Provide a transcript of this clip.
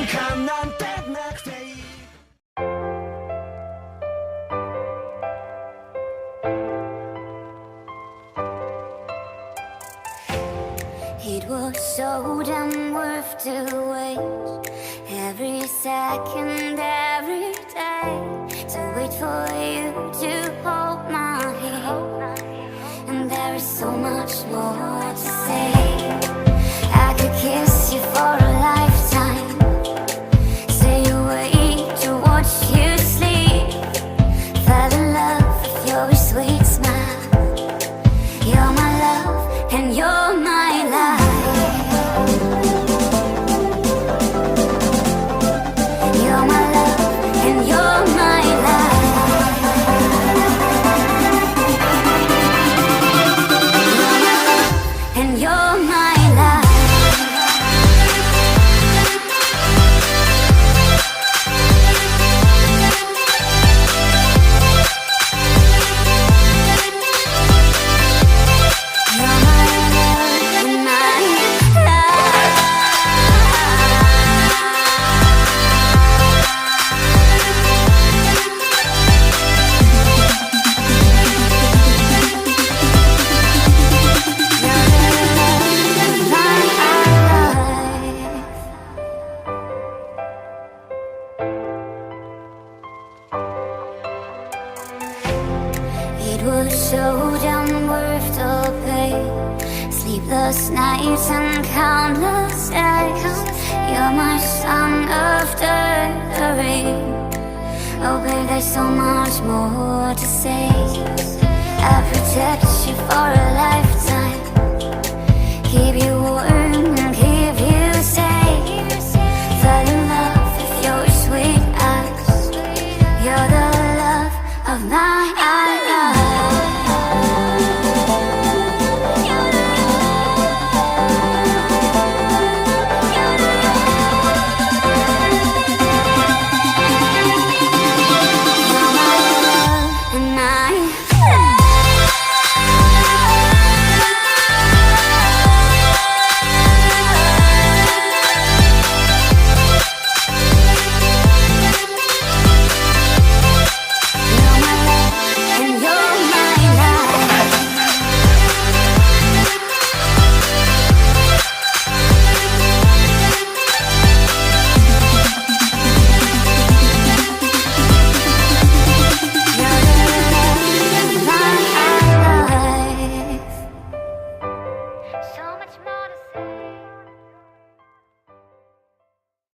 순간 난 떼나 그대 It was so damn worth to wait every second, every day, to wait for you to hold my hand. And there is so much more to say. I could kiss you for a lifetime, stay awake to watch you sleep, fall in love with your sweet smile. You're my love and you're my life. You're my love and you're my life. You're my love and you're my life. You're my love and my life. You're the love of my life. It was so damn worth the pain, sleepless nights and countless days. You're my sun after the rain. Oh babe, there's so much more to say. I'll protect you for a lifetime, keep you warm